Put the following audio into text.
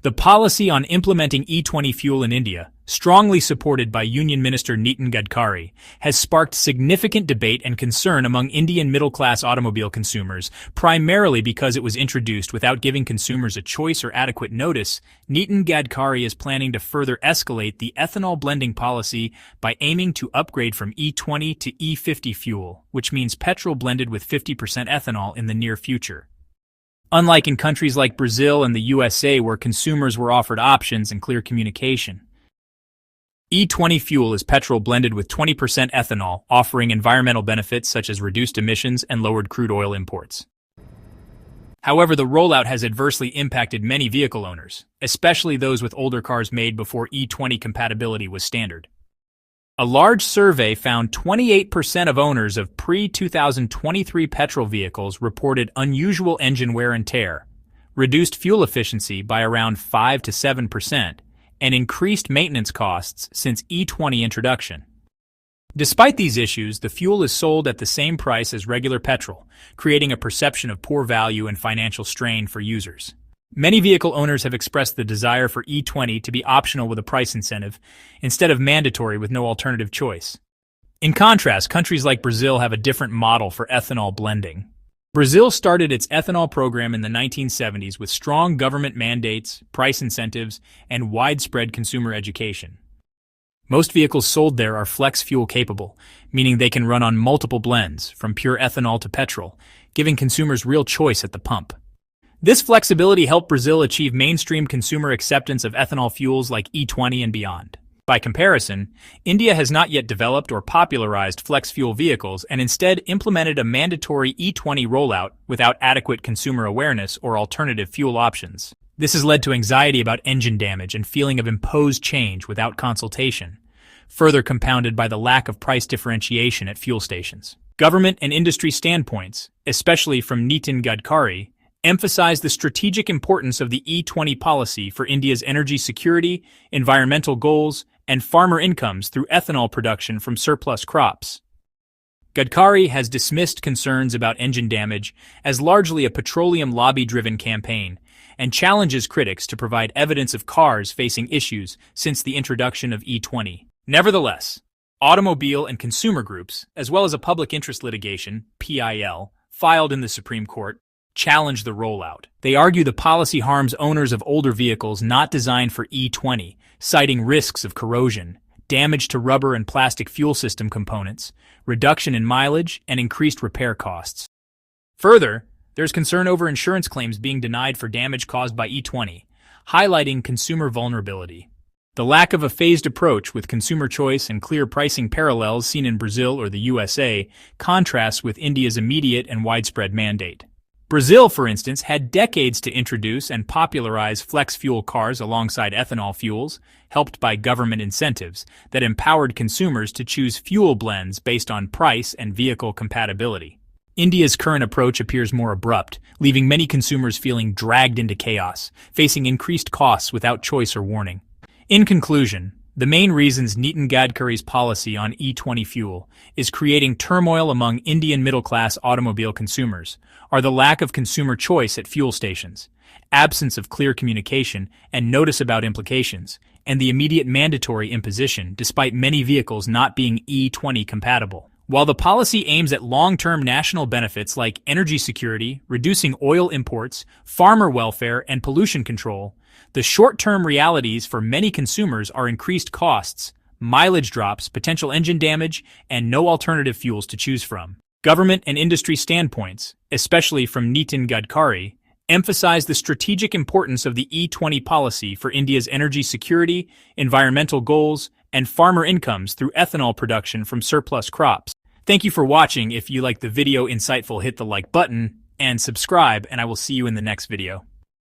The policy on implementing E20 fuel in India, strongly supported by Union Minister Nitin Gadkari, has sparked significant debate and concern among Indian middle-class automobile consumers, primarily because it was introduced without giving consumers a choice or adequate notice. Nitin Gadkari is planning to further escalate the ethanol blending policy by aiming to upgrade from E20 to E50 fuel, which means petrol blended with 50% ethanol in the near future. Unlike in countries like Brazil and the USA where consumers were offered options and clear communication. E20 fuel is petrol blended with 20% ethanol, offering environmental benefits such as reduced emissions and lowered crude oil imports. However, the rollout has adversely impacted many vehicle owners, especially those with older cars made before E20 compatibility was standard. A large survey found 28% of owners of pre-2023 petrol vehicles reported unusual engine wear and tear, reduced fuel efficiency by around 5 to 7%, and increased maintenance costs since E20 introduction. Despite these issues, the fuel is sold at the same price as regular petrol, creating a perception of poor value and financial strain for users. Many vehicle owners have expressed the desire for E20 to be optional with a price incentive, instead of mandatory with no alternative choice. In contrast, countries like Brazil have a different model for ethanol blending. Brazil started its ethanol program in the 1970s with strong government mandates, price incentives, and widespread consumer education. Most vehicles sold there are flex fuel capable, meaning they can run on multiple blends, from pure ethanol to petrol, giving consumers real choice at the pump. This flexibility helped Brazil achieve mainstream consumer acceptance of ethanol fuels like E20 and beyond. By comparison, India has not yet developed or popularized flex fuel vehicles and instead implemented a mandatory E20 rollout without adequate consumer awareness or alternative fuel options. This has led to anxiety about engine damage and feeling of imposed change without consultation, further compounded by the lack of price differentiation at fuel stations. Government and industry standpoints, especially from Nitin Gadkari, emphasize the strategic importance of the E20 policy for India's energy security, environmental goals, and farmer incomes through ethanol production from surplus crops. Gadkari has dismissed concerns about engine damage as largely a petroleum lobby-driven campaign and challenges critics to provide evidence of cars facing issues since the introduction of E20. Nevertheless, automobile and consumer groups, as well as a public interest litigation, PIL, filed in the Supreme Court, challenge the rollout. They argue the policy harms owners of older vehicles not designed for E20, citing risks of corrosion, damage to rubber and plastic fuel system components, reduction in mileage, and increased repair costs. Further, there's concern over insurance claims being denied for damage caused by E20, highlighting consumer vulnerability. The lack of a phased approach with consumer choice and clear pricing parallels seen in Brazil or the USA contrasts with India's immediate and widespread mandate. Brazil, for instance, had decades to introduce and popularize flex fuel cars alongside ethanol fuels, helped by government incentives that empowered consumers to choose fuel blends based on price and vehicle compatibility. India's current approach appears more abrupt, leaving many consumers feeling dragged into chaos, facing increased costs without choice or warning. In conclusion, the main reasons Nitin Gadkari's policy on E20 fuel is creating turmoil among Indian middle-class automobile consumers are the lack of consumer choice at fuel stations, absence of clear communication and notice about implications, and the immediate mandatory imposition despite many vehicles not being E20 compatible. While the policy aims at long-term national benefits like energy security, reducing oil imports, farmer welfare, and pollution control, the short-term realities for many consumers are increased costs, mileage drops, potential engine damage, and no alternative fuels to choose from. Government and industry standpoints, especially from Nitin Gadkari, emphasize the strategic importance of the E20 policy for India's energy security, environmental goals, and farmer incomes through ethanol production from surplus crops. Thank you for watching. If you like the video insightful, hit the like button and subscribe, and I will see you in the next video.